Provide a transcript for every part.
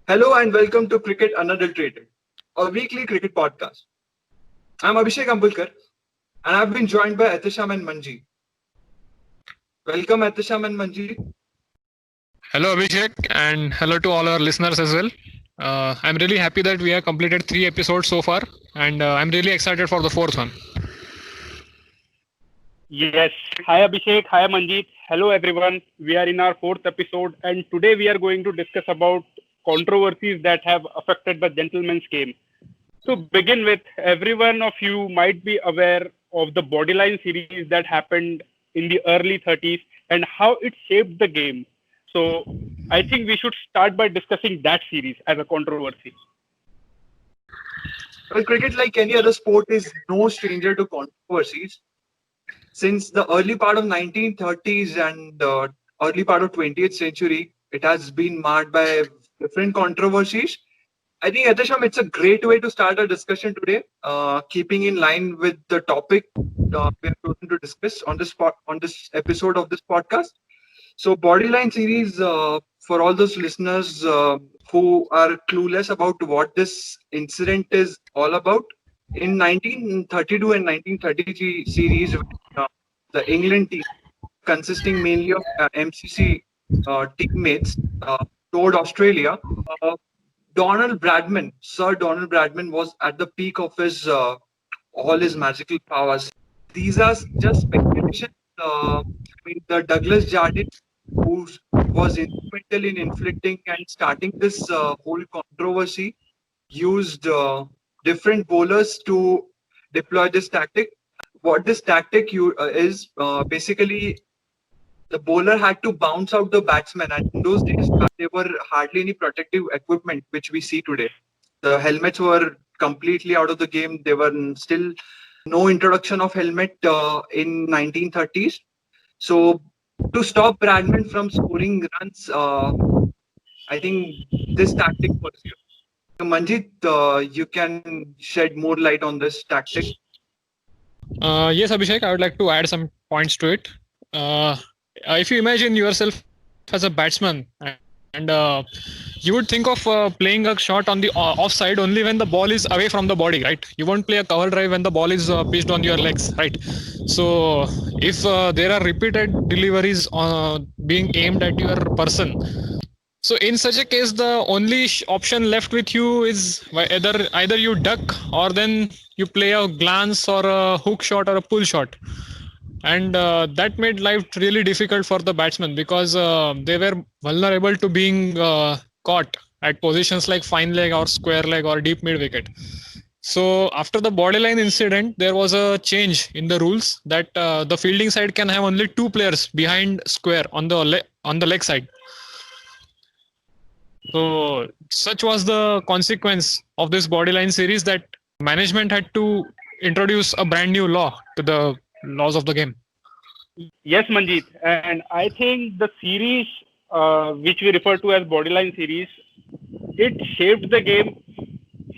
Hello and welcome to Cricket Unadulterated, a weekly cricket podcast. I'm Abhishek Ambulkar and I've been joined by Atisham and Manjeet. Welcome Atisham and Manjeet. Hello, Abhishek, and hello to all our listeners as well. I'm really happy that we have completed 3 episodes so far, and I'm really excited for the fourth one. Yes. Hi Abhishek. Hi Manjeet. Hello everyone. We are in our fourth episode and today we are going to discuss about controversies that have affected the gentleman's game. To begin with, every one of you might be aware of the Bodyline series that happened in the early 30s and how it shaped the game. So I think we should start by discussing that series as a controversy. Well, cricket, like any other sport, is no stranger to controversies. Since the early part of 1930s and early part of 20th century, it has been marked by different controversies. I think Atisham, it's a great way to start our discussion today, keeping in line with the topic we are going to discuss on this episode of this podcast. So, Bodyline series, for all those listeners who are clueless about what this incident is all about, in 1932 and 1933 series, uh, the England team, consisting mainly of MCC teammates, toured Australia. Uh, Sir Donald Bradman, was at the peak of his all his magical powers. These are just speculation. The Douglas Jardine, who was instrumental in inflicting and starting this whole controversy, used different bowlers to deploy this tactic. What this tactic is basically the bowler had to bounce out the batsman, and in those days there were hardly any protective equipment which we see today. The helmets were completely out of the game. There were still no introduction of helmet in 1930s. So to stop Bradman from scoring runs, I think this tactic was used. So Manjit, you can shed more light on this tactic. Yes, Abhishek, I would like to add some points to it. If you imagine yourself as a batsman and you would think of playing a shot on the offside only when the ball is away from the body, right? You won't play a cover drive when the ball is pitched on your legs, right? So if there are repeated deliveries being aimed at your person, so in such a case, the only option left with you is either you duck or then you play a glance or a hook shot or a pull shot, and that made life really difficult for the batsmen because they were vulnerable to being caught at positions like fine leg or square leg or deep mid wicket. So after the Bodyline incident, there was a change in the rules that the fielding side can have only 2 players behind square on the leg side. So such was the consequence of this Bodyline series that management had to introduce a brand new law to the laws of the game. Yes, Manjeet. And I think the series, which we refer to as Bodyline series, it shaped the game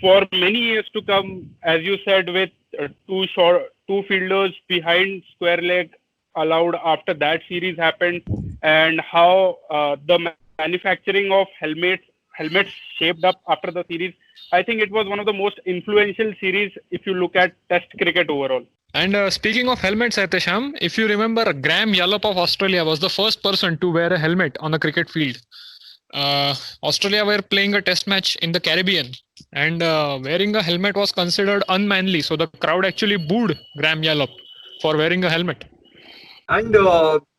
for many years to come. As you said, with two fielders behind square leg allowed after that series happened, and how the manufacturing of helmets shaped up after the series. I think it was one of the most influential series if you look at Test cricket overall. And speaking of helmets, Atesham, if you remember, Graham Yallop of Australia was the first person to wear a helmet on the cricket field. Australia were playing a test match in the Caribbean, and wearing a helmet was considered unmanly. So the crowd actually booed Graham Yallop for wearing a helmet. And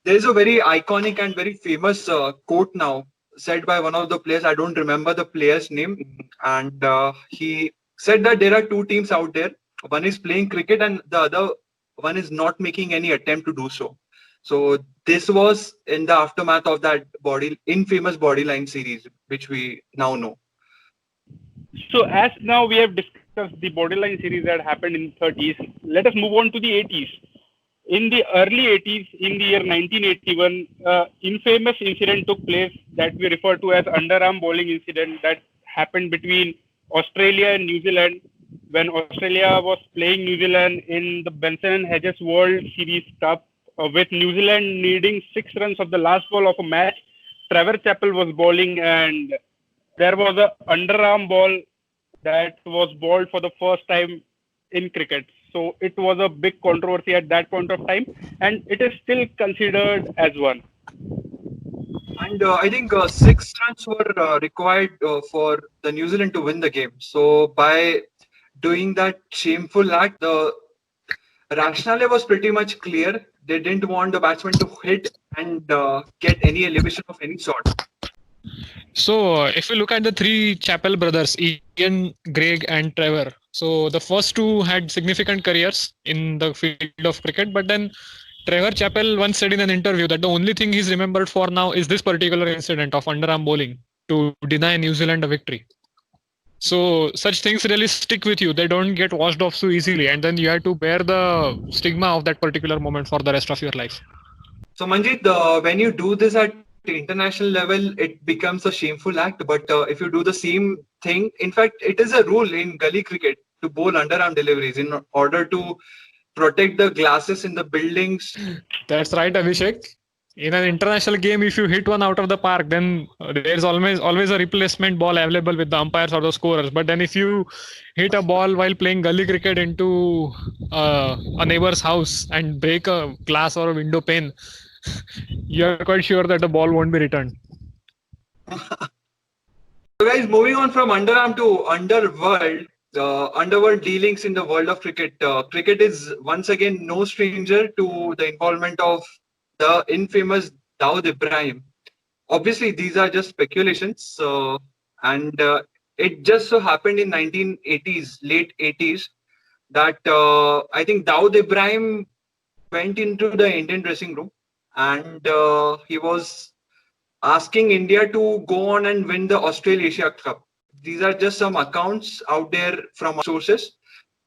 there's a very iconic and very famous quote now said by one of the players. I don't remember the player's name. And he said that there are two teams out there. One is playing cricket and the other one is not making any attempt to do so. So this was in the aftermath of that infamous Bodyline series, which we now know. So as now we have discussed the Bodyline series that happened in 30s, let us move on to the 80s. In the early 80s, in the year 1981, infamous incident took place that we refer to as underarm bowling incident that happened between Australia and New Zealand when Australia was playing New Zealand in the Benson and Hedges World Series Cup, with New Zealand needing 6 runs of the last ball of a match. Trevor Chappell was bowling and there was a underarm ball that was bowled for the first time in cricket. So it was a big controversy at that point of time, and it is still considered as one. And I think 6 runs were required for the New Zealand to win the game. So by doing that shameful act, the rationale was pretty much clear. They didn't want the batsman to hit and get any elevation of any sort. So, if you look at the three Chappell brothers, Ian, Greg, and Trevor, so the first two had significant careers in the field of cricket, but then Trevor Chappell once said in an interview that the only thing he's remembered for now is this particular incident of underarm bowling to deny New Zealand a victory. So, such things really stick with you. They don't get washed off so easily, and then you have to bear the stigma of that particular moment for the rest of your life. So Manjeet, when you do this at international level, it becomes a shameful act. But if you do the same thing, in fact, it is a rule in gully cricket to bowl underarm deliveries in order to protect the glasses in the buildings. That's right, Abhishek. In an international game, if you hit one out of the park, then there's always a replacement ball available with the umpires or the scorers. But then if you hit a ball while playing gully cricket into a neighbor's house and break a glass or a window pane, you're quite sure that the ball won't be returned. So guys, moving on from underarm to underworld, underworld dealings in the world of cricket. Cricket is once again no stranger to the involvement of the infamous Dawood Ibrahim. Obviously, these are just speculations, and it just so happened in 1980s, late 80s, that I think Dawood Ibrahim went into the Indian dressing room and he was asking India to go on and win the Australasia Cup. These are just some accounts out there from sources.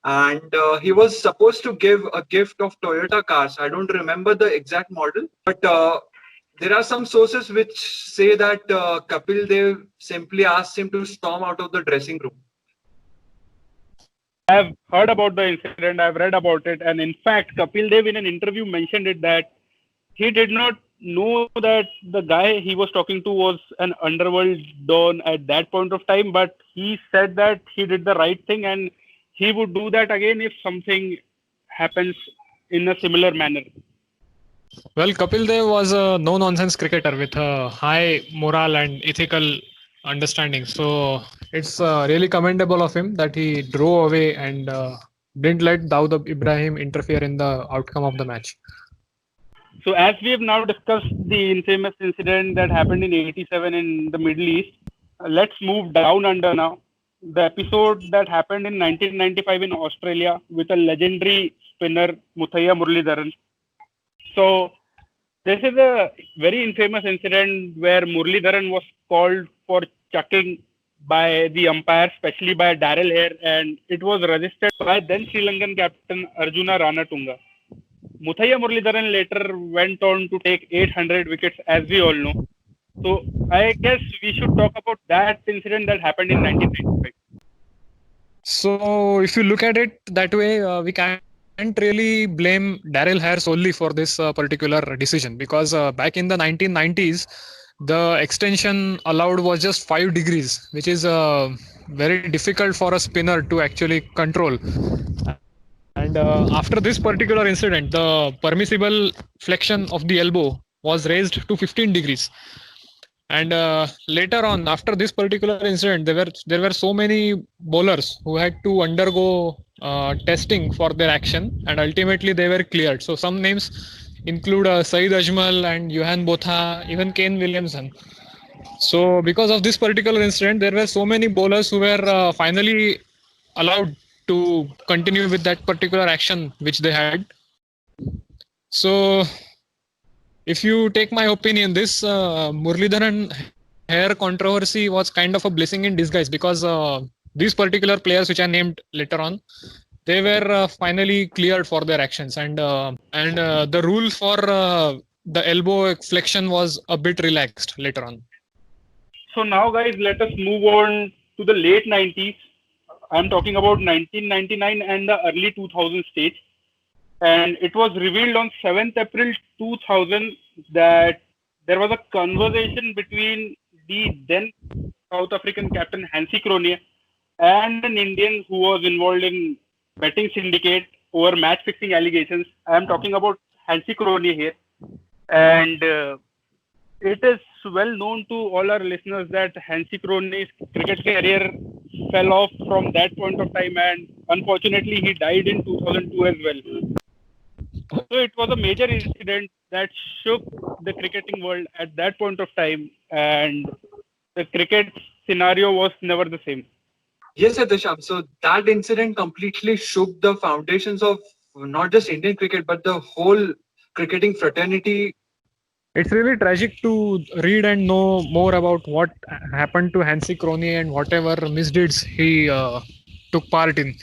And he was supposed to give a gift of Toyota cars. I don't remember the exact model, but there are some sources which say that Kapil Dev simply asked him to storm out of the dressing room. I've heard about the incident, I've read about it, and in fact, Kapil Dev in an interview mentioned it that he did not know that the guy he was talking to was an underworld don at that point of time, but he said that he did the right thing and he would do that again if something happens in a similar manner. Well, Kapil Dev was a no-nonsense cricketer with a high moral and ethical understanding. So it's really commendable of him that he drove away and didn't let Dawood Ibrahim interfere in the outcome of the match. So as we have now discussed the infamous incident that happened in 87 in the Middle East, let's move down under now. The episode that happened in 1995 in Australia with a legendary spinner Muthaiya Muralidharan. So this is a very infamous incident where Muralidharan was called for chucking by the umpire, especially by Daryl Hare, and it was registered by then Sri Lankan captain Arjuna Ranatunga. Muthaiya Muralidharan later went on to take 800 wickets, as we all know. So I guess we should talk about that incident that happened in 1995. So if you look at it that way, we can't really blame Daryl Hare solely for this particular decision, because back in the 1990s, the extension allowed was just 5 degrees, which is very difficult for a spinner to actually control. And after this particular incident, the permissible flexion of the elbow was raised to 15 degrees. And later on, after this particular incident, there were so many bowlers who had to undergo testing for their action, and ultimately they were cleared. So some names include Saeed Ajmal and Johan Botha, even Kane Williamson. So because of this particular incident, there were so many bowlers who were finally allowed to continue with that particular action which they had. So if you take my opinion, this Muralidharan Hare controversy was kind of a blessing in disguise, because these particular players which I named later on, they were finally cleared for their actions, and the rule for the elbow flexion was a bit relaxed later on. So now, guys, let us move on to the late 90s. I'm talking about 1999 and the early 2000 stage. And it was revealed on 7th April 2000 that there was a conversation between the then South African captain Hansie Cronje and an Indian who was involved in betting syndicate over match fixing allegations. I am talking about Hansie Cronje here. And it is well known to all our listeners that Hansie Cronje's cricket career fell off from that point of time, and unfortunately he died in 2002 as well. So it was a major incident that shook the cricketing world at that point of time, and the cricket scenario was never the same. Yes, Adisham. So that incident completely shook the foundations of not just Indian cricket, but the whole cricketing fraternity. It's really tragic to read and know more about what happened to Hansie Cronje and whatever misdeeds he took part in.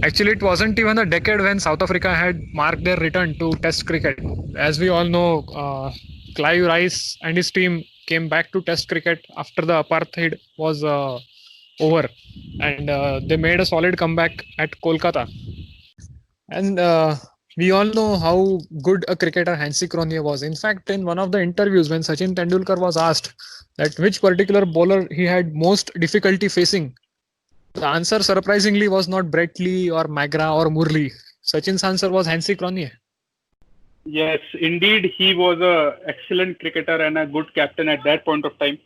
Actually, it wasn't even a decade when South Africa had marked their return to Test cricket. As we all know, Clive Rice and his team came back to Test cricket after the apartheid was over, and they made a solid comeback at Kolkata. And we all know how good a cricketer Hansie Cronje was. In fact, in one of the interviews, when Sachin Tendulkar was asked that which particular bowler he had most difficulty facing, the answer surprisingly was not Brett Lee or Magra or Murli. Sachin's answer was Hansie Cronje. Yes, indeed, he was an excellent cricketer and a good captain at that point of time.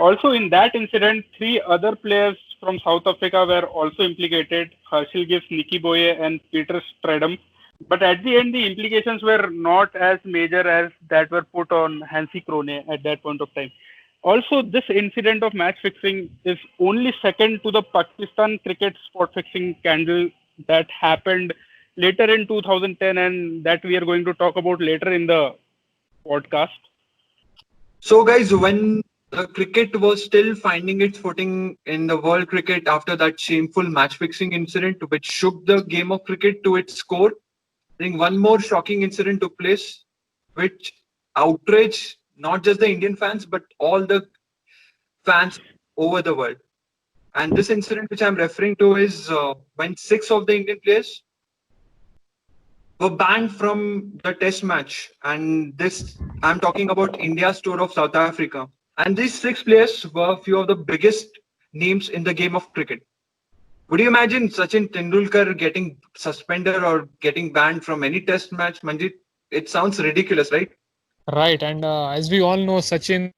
Also, in that incident, 3 other players from South Africa were also implicated: Herschel Gibbs, Nicky Boye, and Peter Stradum. But at the end, the implications were not as major as that were put on Hansie Cronje at that point of time. Also, this incident of match fixing is only second to the Pakistan cricket spot fixing scandal that happened later in 2010, and that we are going to talk about later in the podcast. So, guys, when the cricket was still finding its footing in the world cricket after that shameful match fixing incident, which shook the game of cricket to its core, I think one more shocking incident took place, which outraged not just the Indian fans, but all the fans over the world. And this incident, which I'm referring to, is when 6 of the Indian players were banned from the test match. And this, I'm talking about India's tour of South Africa. And these 6 players were a few of the biggest names in the game of cricket. Would you imagine Sachin Tendulkar getting suspended or getting banned from any test match? Manjit, it sounds ridiculous, right? Right, and as we all know, Sachin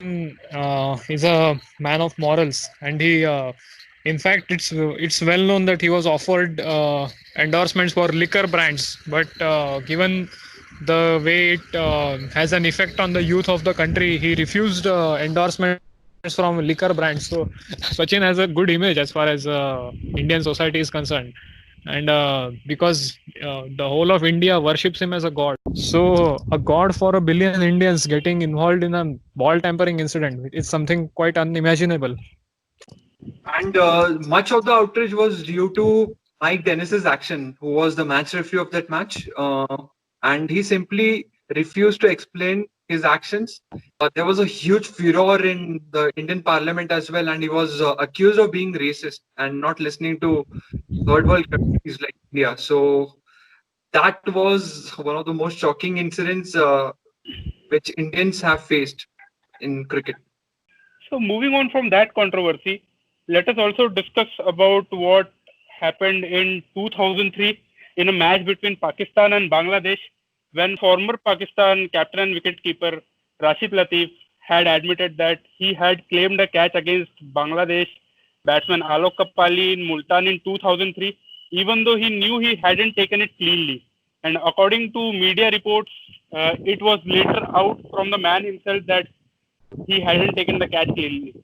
is a man of morals, and he, in fact, it's well known that he was offered endorsements for liquor brands, but given the way it has an effect on the youth of the country, he refused endorsements from liquor brands. So Sachin has a good image as far as Indian society is concerned, and because the whole of India worships him as a god. So a god for a billion Indians getting involved in a ball tampering incident is something quite unimaginable. And much of the outrage was due to Mike Dennis's action, who was the match referee of that match. And he simply refused to explain his actions. There was a huge furor in the Indian parliament as well, and he was accused of being racist and not listening to third world countries like India. So that was one of the most shocking incidents which Indians have faced in cricket. So moving on from that controversy, let us also discuss about what happened in 2003 in a match between Pakistan and Bangladesh, when former Pakistan captain and wicketkeeper Rashid Latif had admitted that he had claimed a catch against Bangladesh batsman Alok Kapali in Multan in 2003, even though he knew he hadn't taken it cleanly. And according to media reports, it was later out from the man himself that he hadn't taken the catch cleanly.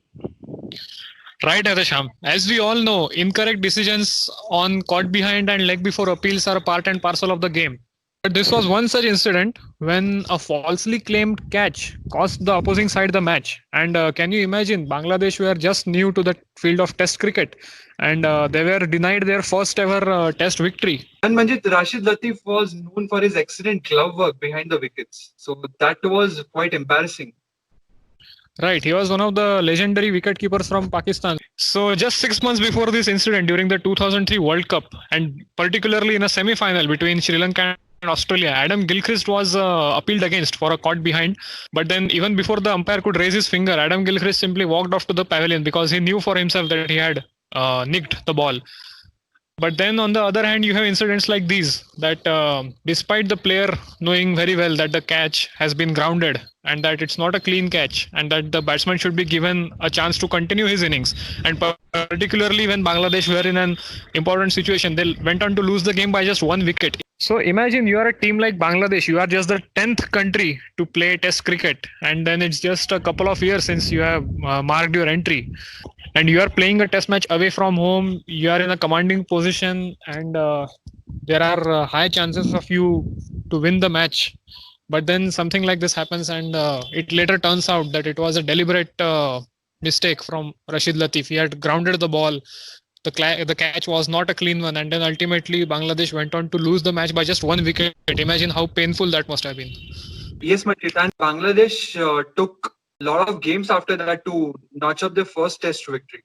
Right, Adisham. As we all know, incorrect decisions on caught behind and leg before appeals are a part and parcel of the game. But this was one such incident when a falsely claimed catch cost the opposing side the match. And can you imagine, Bangladesh were just new to the field of test cricket, and they were denied their first ever test victory. And Manjit, Rashid Latif was known for his excellent glove work behind the wickets. So that was quite embarrassing. Right, he was one of the legendary wicketkeepers from Pakistan. So just 6 months before this incident during the 2003 World Cup, and particularly in a semi-final between Sri Lanka Australia. Adam Gilchrist was appealed against for a caught behind, but then even before the umpire could raise his finger, Adam Gilchrist simply walked off to the pavilion because he knew for himself that he had nicked the ball. But then on the other hand, you have incidents like these that despite the player knowing very well that the catch has been grounded and that it's not a clean catch and that the batsman should be given a chance to continue his innings, and particularly when Bangladesh were in an important situation, they went on to lose the game by just 1 wicket. So imagine you are a team like Bangladesh, you are just the 10th country to play test cricket, and then it's just a couple of years since you have marked your entry, and you are playing a test match away from home. You are in a commanding position, and there are high chances of you to win the match. But then something like this happens, and it later turns out that it was a deliberate mistake from Rashid Latif. He had grounded the ball. The catch was not a clean one, and then ultimately Bangladesh went on to lose the match by just 1 wicket. Imagine how painful that must have been. Yes, Manjeet, and Bangladesh took a lot of games after that to notch up their first test victory.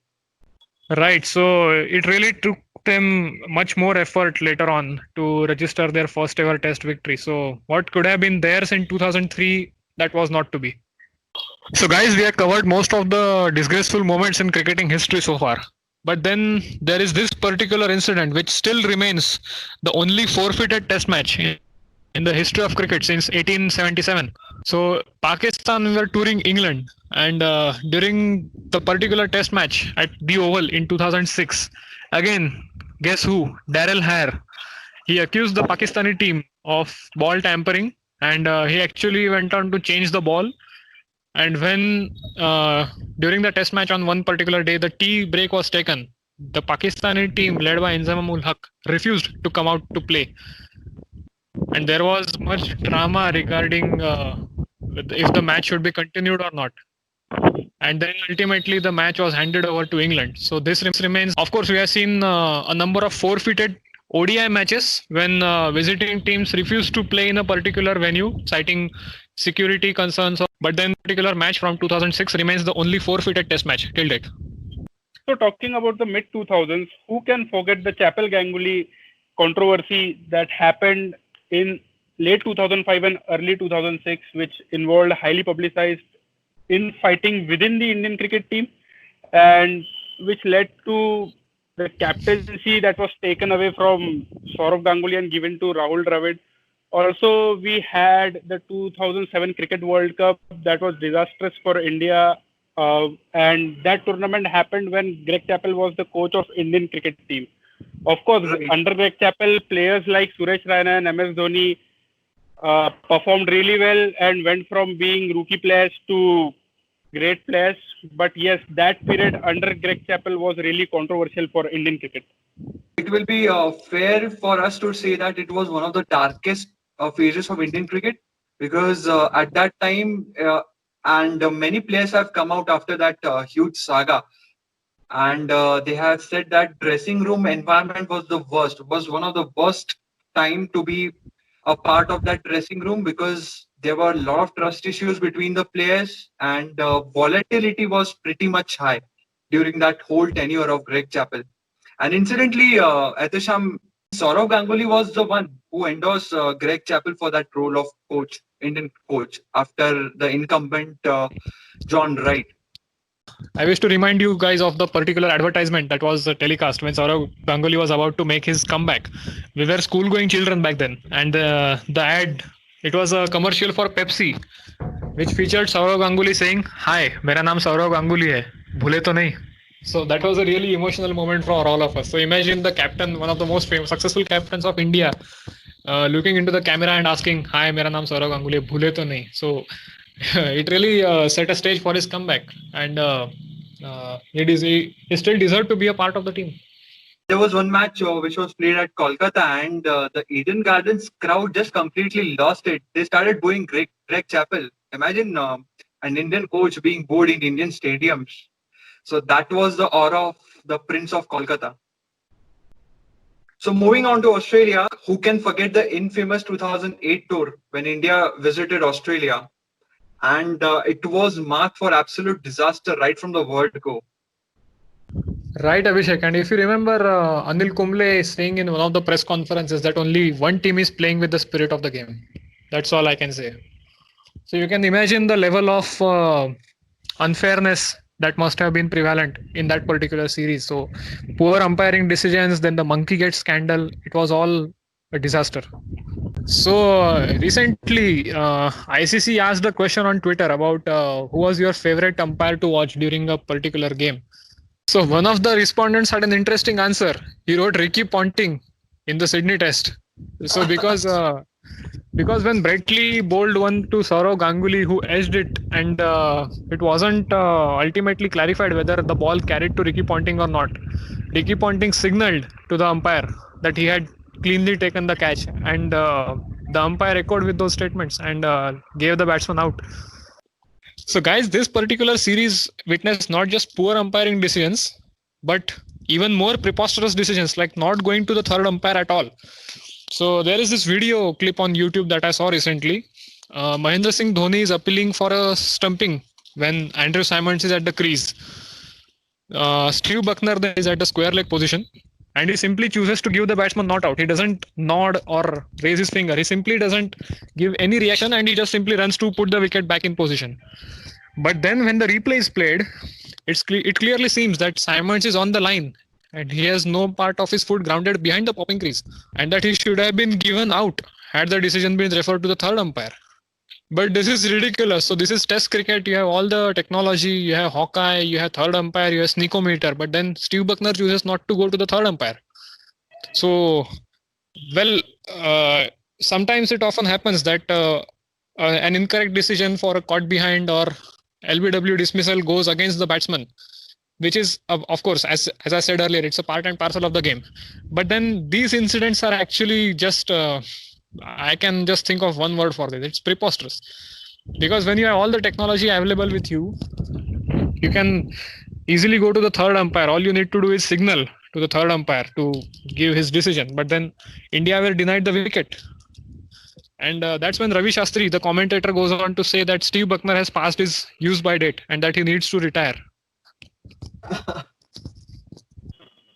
Right. So it really took them much more effort later on to register their first ever test victory. So what could have been theirs in 2003, that was not to be. So guys, we have covered most of the disgraceful moments in cricketing history so far. But then there is this particular incident which still remains the only forfeited test match in the history of cricket since 1877. So Pakistan were touring England, and during the particular test match at the Oval in 2006, again, guess who? Daryl Hare. He accused the Pakistani team of ball tampering, and he actually went on to change the ball. And when during the test match on one particular day, the tea break was taken, the Pakistani team led by Inzamam-ul Haq refused to come out to play. And there was much drama regarding if the match should be continued or not. And then ultimately the match was handed over to England. So this remains. Of course, we have seen a number of forfeited ODI matches when visiting teams refuse to play in a particular venue, citing security concerns. But then particular match from 2006 remains the only forfeited test match till date. So talking about the mid 2000s, who can forget the Chapel Ganguly controversy that happened in late 2005 and early 2006, which involved highly publicized infighting within the Indian cricket team, and which led to the captaincy that was taken away from Saurav Ganguly and given to Rahul Dravid. Also, we had the 2007 Cricket World Cup that was disastrous for India, and that tournament happened when Greg Chappell was the coach of Indian cricket team. Of course, under Greg Chappell, players like Suresh Raina and MS Dhoni performed really well and went from being rookie players to great players. But yes, that period under Greg Chappell was really controversial for Indian cricket. It will be fair for us to say that it was one of the darkest phases of Indian cricket, because at that time, and many players have come out after that huge saga, and they have said that dressing room environment was one of the worst time to be a part of that dressing room, because there were a lot of trust issues between the players, and volatility was pretty much high during that whole tenure of Greg Chappell. And incidentally, Etisham, Saurav Ganguly was the one who endorsed Greg Chappell for that role of coach, Indian coach, after the incumbent John Wright. I wish to remind you guys of the particular advertisement that was telecast when Saurav Ganguly was about to make his comeback. We were school-going children back then, and the ad, it was a commercial for Pepsi, which featured Saurav Ganguly saying, "Hi, mera naam Saurav Ganguly hai, bhule to nahi." So that was a really emotional moment for all of us. So imagine the captain, one of the most famous, successful captains of India, looking into the camera and asking, "Hi, mera naam Saurav Ganguly hai, bhule to nahi." So it really set a stage for his comeback, and he still deserved to be a part of the team. There was one match which was played at Kolkata, and the Eden Gardens crowd just completely lost it. They started booing Greg Chappell. Imagine an Indian coach being booed in Indian stadiums. So that was the aura of the Prince of Kolkata. So moving on to Australia, who can forget the infamous 2008 tour when India visited Australia? And it was marked for absolute disaster right from the word go. Right, Abhishek. And if you remember, Anil Kumble saying in one of the press conferences that only one team is playing with the spirit of the game. That's all I can say. So you can imagine the level of unfairness that must have been prevalent in that particular series. So poor umpiring decisions, then the monkey gate scandal, it was all a disaster. So recently, ICC asked a question on Twitter about who was your favorite umpire to watch during a particular game. So one of the respondents had an interesting answer. He wrote Ricky Ponting in the Sydney Test. So because when Brett Lee bowled one to Saurav Ganguly, who edged it, and it wasn't ultimately clarified whether the ball carried to Ricky Ponting or not. Ricky Ponting signaled to the umpire that he had cleanly taken the catch, and the umpire echoed with those statements and gave the batsman out. So, guys, this particular series witnessed not just poor umpiring decisions, but even more preposterous decisions like not going to the third umpire at all. So, there is this video clip on YouTube that I saw recently. Mahendra Singh Dhoni is appealing for a stumping when Andrew Symonds is at the crease. Steve Buckner then is at the square leg position, and he simply chooses to give the batsman not out. He doesn't nod or raise his finger. He simply doesn't give any reaction, and he just simply runs to put the wicket back in position. But then when the replay is played, it clearly seems that Symonds is on the line and he has no part of his foot grounded behind the popping crease, and that he should have been given out had the decision been referred to the third umpire. But this is ridiculous. So this is Test cricket. You have all the technology. You have Hawkeye. You have third umpire. You have sneakometer. But then Steve Buckner chooses not to go to the third umpire. So, well, sometimes it often happens that an incorrect decision for a caught behind or LBW dismissal goes against the batsman, which is, of course, as I said earlier, it's a part and parcel of the game. But then these incidents are actually just, I can just think of one word for this. It's preposterous. Because when you have all the technology available with you, you can easily go to the third umpire. All you need to do is signal to the third umpire to give his decision. But then India were denied the wicket. And that's when Ravi Shastri, the commentator, goes on to say that Steve Buckner has passed his use-by date and that he needs to retire.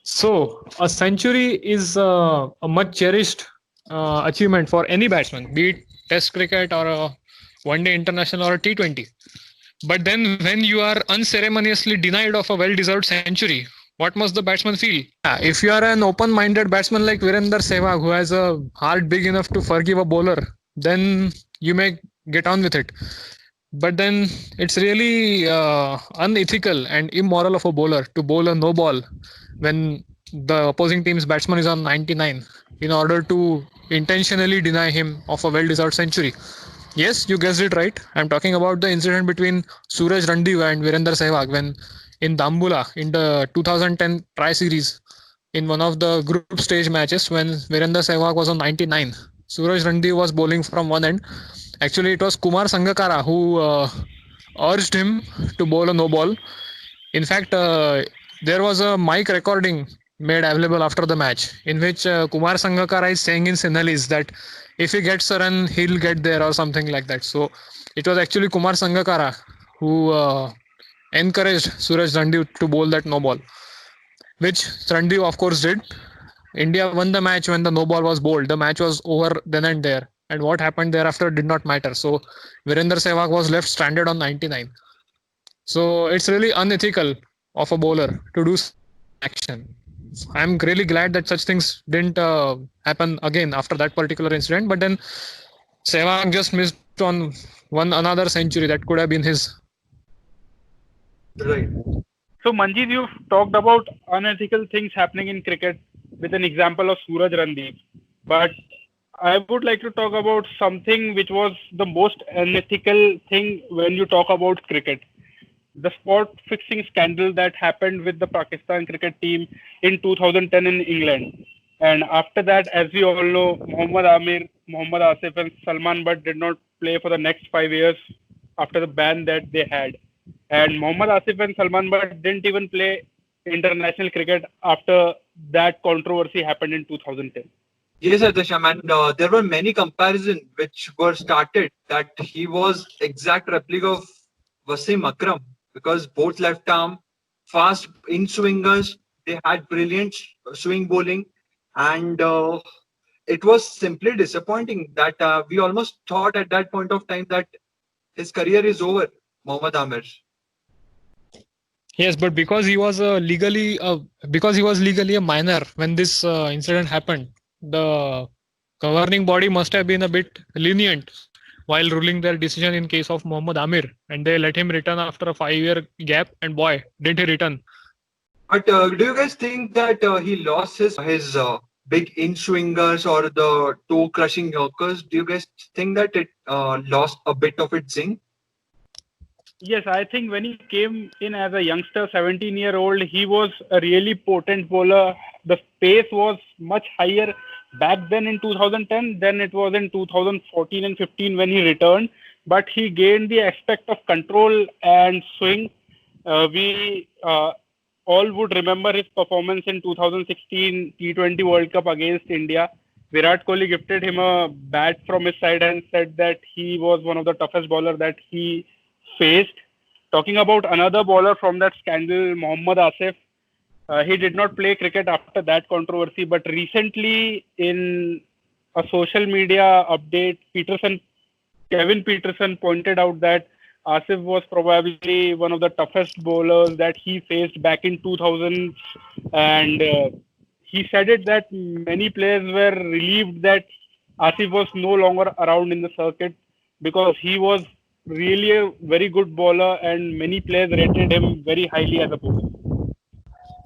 So, a century is a much cherished achievement for any batsman, be it Test cricket or a one-day international or a T20. But then when you are unceremoniously denied of a well-deserved century, what must the batsman feel? If you are an open-minded batsman like Virender Sehwag, who has a heart big enough to forgive a bowler, then you may get on with it. But then it's really unethical and immoral of a bowler to bowl a no ball when the opposing team's batsman is on 99 in order to intentionally deny him of a well-deserved century. Yes, you guessed it right. I'm talking about the incident between Suraj Randive and Virender Sehwag when in Dambula in the 2010 Tri-Series in one of the group stage matches when Virender Sehwag was on 99. Suraj Randive was bowling from one end. Actually, it was Kumar Sangakkara who urged him to bowl a no ball. In fact, there was a mic recording made available after the match in which Kumar Sangakkara is saying in Sinhalese that if he gets a run, he'll get there or something like that. So it was actually Kumar Sangakkara who encouraged Suraj Randive to bowl that no ball, which Randive of course did. India won the match when the no ball was bowled. The match was over then and there. And what happened thereafter did not matter. So Virender Sehwag was left stranded on 99. So it's really unethical of a bowler to do action. I'm really glad that such things didn't happen again after that particular incident. But then Sehwag just missed on one another century that could have been his. Right. So Manjeet, you've talked about unethical things happening in cricket with an example of Suraj Randive. But I would like to talk about something which was the most unethical thing when you talk about cricket. The spot fixing scandal that happened with the Pakistan cricket team in 2010 in England. And after that, as we all know, Mohammad Amir, Mohammad Asif and Salman Butt did not play for the next 5 years after the ban that they had. And Mohammad Asif and Salman Butt didn't even play international cricket after that controversy happened in 2010. Yes, Adesham, and there were many comparisons which were started that he was exact replica of Wasim Akram because both left arm fast in swingers. They had brilliant swing bowling, and it was simply disappointing that we almost thought at that point of time that his career is over, Mohammad Amir. Yes, but because he was legally a minor when this incident happened, the governing body must have been a bit lenient while ruling their decision in case of Mohammad Amir, and they let him return after a 5-year gap. And boy, did he return! But do you guys think that he lost his big in swingers or the toe crushing yorkers? Do you guys think that it lost a bit of its zing? Yes, I think when he came in as a youngster, 17-year-old, he was a really potent bowler. The pace was much higher back then in 2010 than it was in 2014 and 15 when he returned. But he gained the aspect of control and swing. We all would remember his performance in 2016 T20 World Cup against India. Virat Kohli gifted him a bat from his side and said that he was one of the toughest bowler that he faced. Talking about another bowler from that scandal, Mohammad Asif, he did not play cricket after that controversy, but recently in a social media update, Kevin Peterson pointed out that Asif was probably one of the toughest bowlers that he faced back in 2000s, and he said it that many players were relieved that Asif was no longer around in the circuit because he was really a very good bowler and many players rated him very highly as a bowler.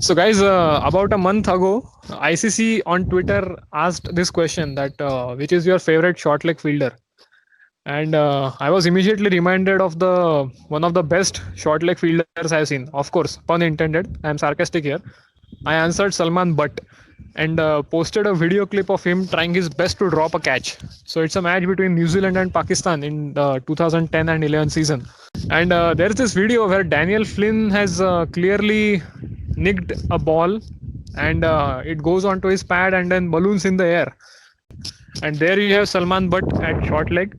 So guys, about a month ago, ICC on Twitter asked this question that which is your favorite short leg fielder? And I was immediately reminded of one of the best short leg fielders I've seen. Of course, pun intended. I'm sarcastic here. I answered Salman Butt and posted a video clip of him trying his best to drop a catch. So it's a match between New Zealand and Pakistan in the 2010 and 11 season. And there's this video where Daniel Flynn has clearly nicked a ball and it goes onto his pad and then balloons in the air. And there you have Salman Butt at short leg.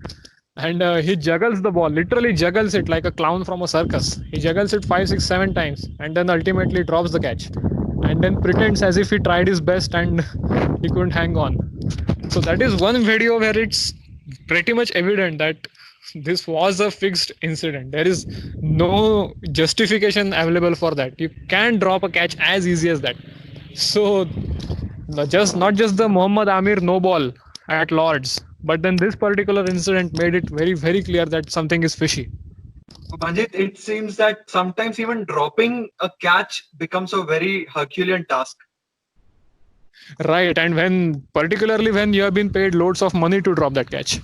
And he juggles the ball, literally juggles it like a clown from a circus. He juggles it 5, 6, 7 times and then ultimately drops the catch. And then pretends as if he tried his best and he couldn't hang on. So that is one video where it's pretty much evident that this was a fixed incident. There is no justification available for that. You can't drop a catch as easy as that. So not just the Mohammad Amir no ball at Lords, but then this particular incident made it very, very clear that something is fishy. Manjit, it seems that sometimes even dropping a catch becomes a very Herculean task. Right, and particularly when you have been paid loads of money to drop that catch.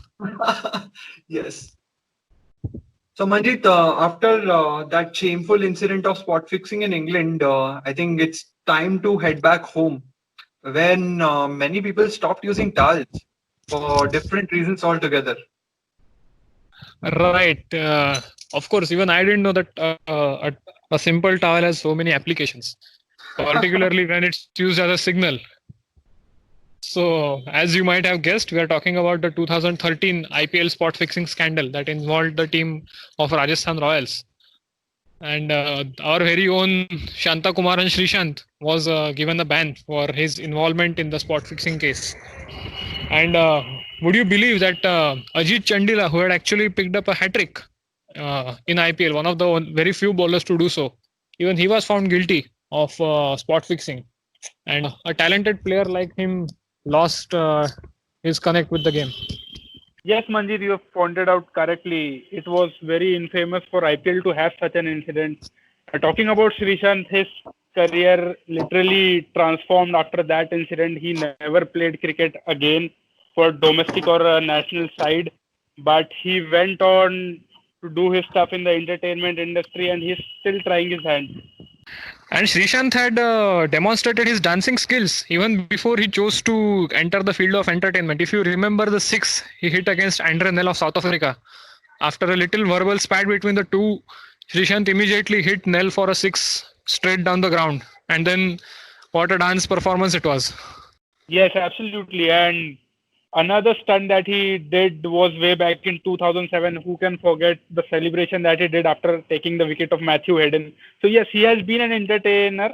Yes. So Manjit, after that shameful incident of spot fixing in England, I think it's time to head back home when many people stopped using towels for different reasons altogether. Right. Of course, even I didn't know that a simple towel has so many applications, particularly when it's used as a signal. So, as you might have guessed, we are talking about the 2013 IPL spot fixing scandal that involved the team of Rajasthan Royals. And our very own Shanta Kumaran Srishant was given a ban for his involvement in the spot fixing case. And would you believe that Ajit Chandila, who had actually picked up a hat-trick in IPL, one of the very few bowlers to do so, even he was found guilty of spot fixing. And a talented player like him lost his connect with the game. Yes, Manjit, you have pointed out correctly. It was very infamous for IPL to have such an incident. Talking about Srishant, his career literally transformed after that incident. He never played cricket again for domestic or a national side, but he went on to do his stuff in the entertainment industry and he's still trying his hand. And Srishant had demonstrated his dancing skills even before he chose to enter the field of entertainment. If you remember the 6 he hit against Andre Nel of South Africa, after a little verbal spat between the two, Srishant immediately hit Nel for a 6 straight down the ground. And then what a dance performance it was. Yes, absolutely. And Another stunt that he did was way back in 2007. Who can forget the celebration that he did after taking the wicket of Matthew Hayden? So yes, he has been an entertainer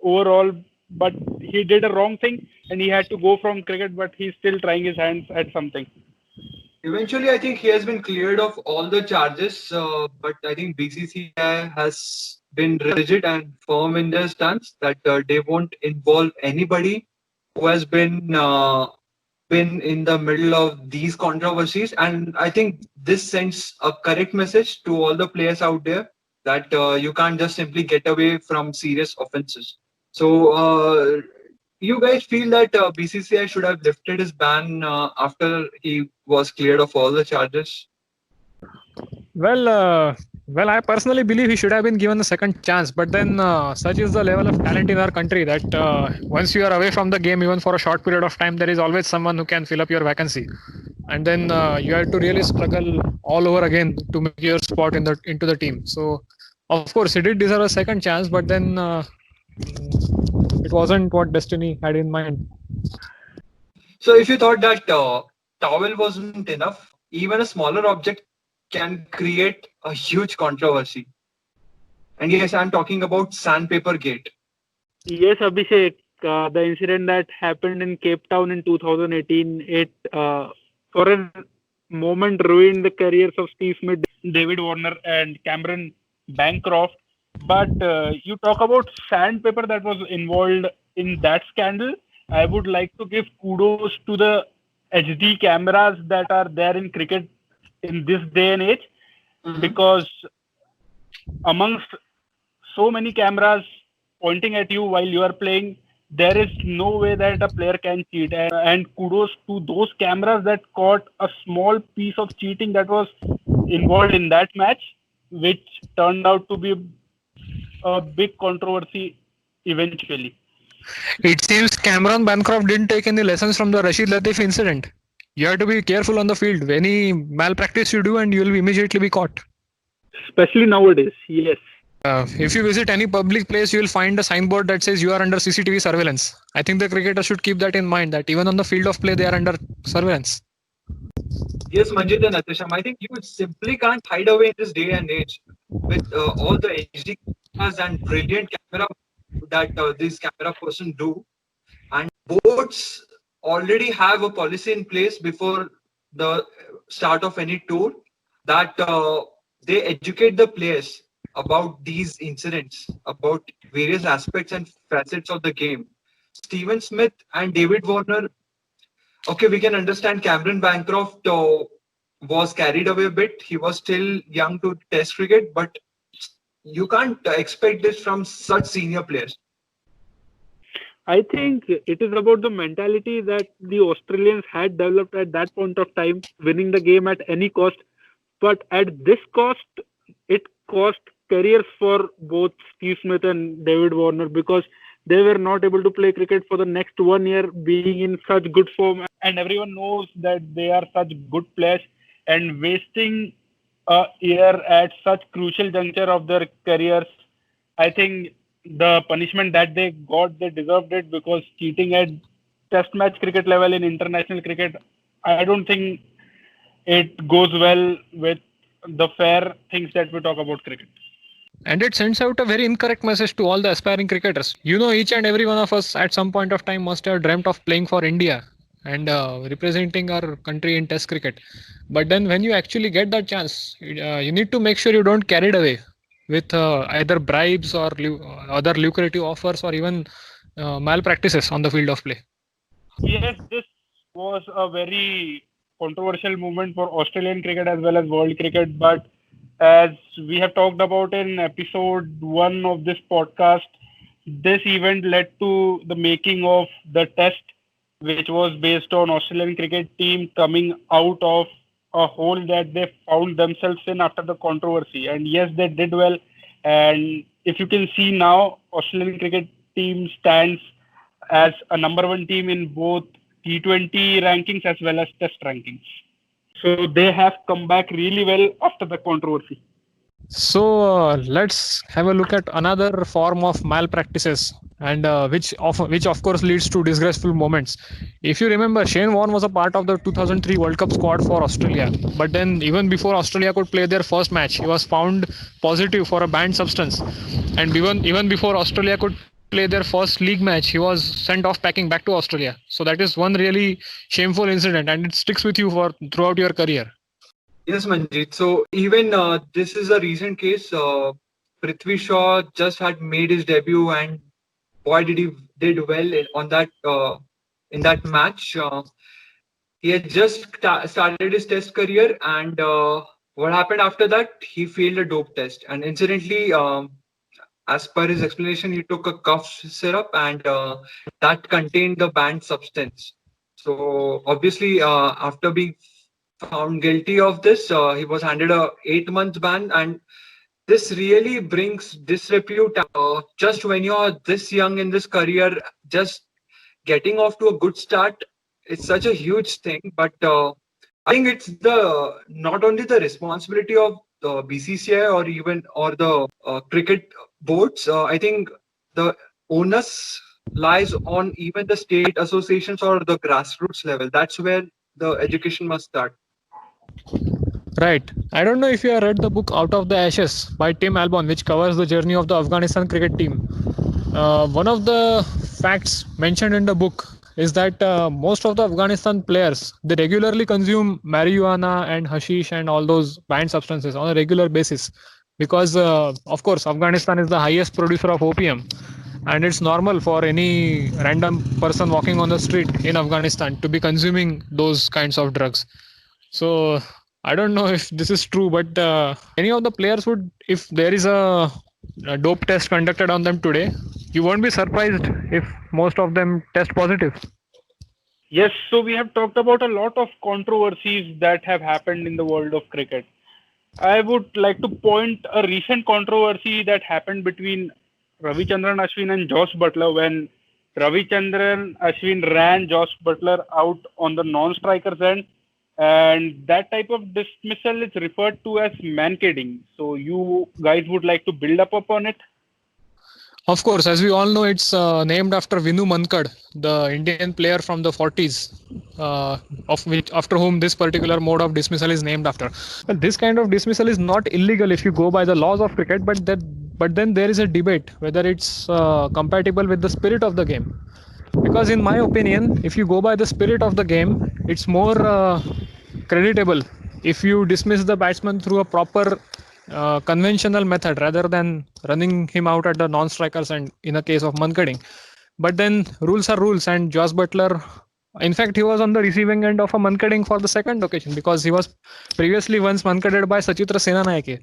overall, but he did a wrong thing and he had to go from cricket. But he's still trying his hands at something. Eventually, I think he has been cleared of all the charges, but I think BCCI has been rigid and firm in their stance that they won't involve anybody who has been in the middle of these controversies. And I think this sends a correct message to all the players out there that you can't just simply get away from serious offenses. So, you guys feel that BCCI should have lifted his ban after he was cleared of all the charges? Well, I personally believe he should have been given a second chance. But then, such is the level of talent in our country that once you are away from the game, even for a short period of time, there is always someone who can fill up your vacancy, and then you have to really struggle all over again to make your spot into the team. So, of course, he did deserve a second chance, but then it wasn't what destiny had in mind. So, if you thought that towel wasn't enough, even a smaller object can create a huge controversy. And yes, I'm talking about Sandpaper Gate. Yes, Abhishek, the incident that happened in Cape Town in 2018, it for a moment ruined the careers of Steve Smith, David Warner, and Cameron Bancroft. But you talk about sandpaper that was involved in that scandal. I would like to give kudos to the HD cameras that are there in cricket in this day and age, because amongst so many cameras pointing at you while you are playing, there is no way that a player can cheat. And kudos to those cameras that caught a small piece of cheating that was involved in that match, which turned out to be a big controversy eventually. It seems Cameron Bancroft didn't take any lessons from the Rashid Latif incident. You have to be careful on the field. Any malpractice you do and you will immediately be caught. Especially nowadays, yes. If you visit any public place, you will find a signboard that says you are under CCTV surveillance. I think the cricketer should keep that in mind, that even on the field of play, they are under surveillance. Yes, Manjit and Atisham, I think you simply can't hide away in this day and age with all the HD cameras and brilliant camera that this camera person do. And boards already have a policy in place before the start of any tour that they educate the players about these incidents, about various aspects and facets of the game. Steven Smith and David Warner, okay, we can understand Cameron Bancroft was carried away a bit. He was still young to test cricket, but you can't expect this from such senior players. I think it is about the mentality that the Australians had developed at that point of time, winning the game at any cost. But at this cost, it cost careers for both Steve Smith and David Warner, because they were not able to play cricket for the next 1 year, being in such good form. And everyone knows that they are such good players, and wasting a year at such crucial juncture of their careers, I think the punishment that they got, they deserved it, because cheating at test match cricket level in international cricket, I don't think it goes well with the fair things that we talk about cricket. And it sends out a very incorrect message to all the aspiring cricketers. You know, each and every one of us at some point of time must have dreamt of playing for India and representing our country in test cricket. But then when you actually get that chance, you need to make sure you don't carry it away with either bribes or other lucrative offers or even malpractices on the field of play. Yes, this was a very controversial movement for Australian cricket as well as world cricket. But as we have talked about in episode 1 of this podcast, this event led to the making of the test, which was based on Australian cricket team coming out of a hole that they found themselves in after the controversy. And yes, they did well. And if you can see now, Australian cricket team stands as a number 1 team in both T20 rankings as well as test rankings. So they have come back really well after the controversy. So let's have a look at another form of malpractices, and which of course leads to disgraceful moments. If you remember, Shane Warne was a part of the 2003 World Cup squad for Australia, but then even before Australia could play their first match, he was found positive for a banned substance, and even before Australia could play their first league match, he was sent off packing back to Australia. So that is one really shameful incident, and it sticks with you for throughout your career. Yes, Manjeet. So even this is a recent case. Prithvi Shaw just had made his debut, and boy, did he did well in that match. He had just started his test career, and what happened after that? He failed a dope test, and incidentally, as per his explanation, he took a cough syrup, and that contained the banned substance. So obviously, after being found guilty of this, he was handed a 8 month ban, and this really brings disrepute. Just when you're this young in this career, just getting off to a good start, it's such a huge thing. But I think it's the not only the responsibility of the BCCI or the cricket boards. I think the onus lies on even the state associations or the grassroots level. That's where the education must start. Right. I don't know if you have read the book Out of the Ashes by Tim Albon, which covers the journey of the Afghanistan cricket team. One of the facts mentioned in the book is that most of the Afghanistan players, they regularly consume marijuana and hashish and all those banned substances on a regular basis, because of course Afghanistan is the highest producer of opium, and it's normal for any random person walking on the street in Afghanistan to be consuming those kinds of drugs. So I don't know if this is true, but any of the players would, if there is a dope test conducted on them today, you won't be surprised if most of them test positive. Yes, so we have talked about a lot of controversies that have happened in the world of cricket. I would like to point a recent controversy that happened between Ravichandran Ashwin and Josh Butler when Ravichandran Ashwin ran Josh Butler out on the non-striker's end, and that type of dismissal is referred to as mankading. So you guys would like to build up upon it? Of course, as we all know, it's named after Vinu Mankad, the Indian player from the 40s, of which after whom this particular mode of dismissal is named after. Well, this kind of dismissal is not illegal if you go by the laws of cricket, but then there is a debate whether it's compatible with the spirit of the game. Because in my opinion, if you go by the spirit of the game, it's more creditable if you dismiss the batsman through a proper conventional method rather than running him out at the non-strikers and in a case of mankading. But then rules are rules, and Josh Butler, in fact, he was on the receiving end of a mankading for the second occasion because he was previously once mankaded by Sachitra Senanayake.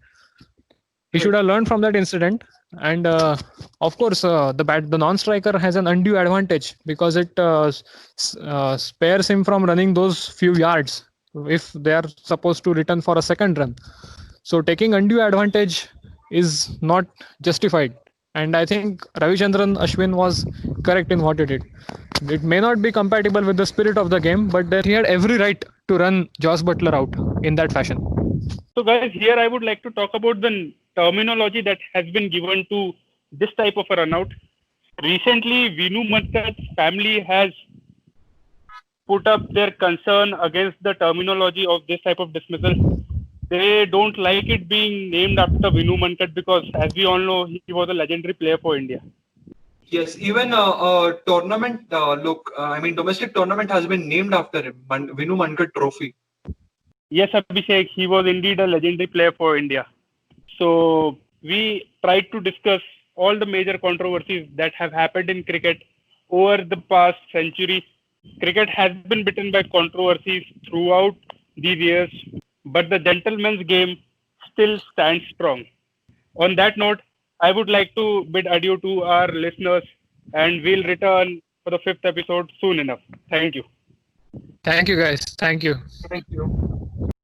He should have learned from that incident, and of course, the non-striker has an undue advantage because it spares him from running those few yards if they are supposed to return for a second run. So taking undue advantage is not justified, and I think Ravichandran Ashwin was correct in what he did. It may not be compatible with the spirit of the game, but that he had every right to run Josh Butler out in that fashion. So guys, here I would like to talk about the terminology that has been given to this type of a runout. Recently, Vinu Mankad's family has put up their concern against the terminology of this type of dismissal. They don't like it being named after Vinu Mankad because, as we all know, he was a legendary player for India. Yes, even a tournament, domestic tournament has been named after him, Vinu Mankad Trophy. Yes, Abhishek, he was indeed a legendary player for India. So we tried to discuss all the major controversies that have happened in cricket over the past century. Cricket has been bitten by controversies throughout these years, but the gentleman's game still stands strong. On that note, I would like to bid adieu to our listeners, and we'll return for the 5th episode soon enough. Thank you. Thank you, guys. Thank you. Thank you.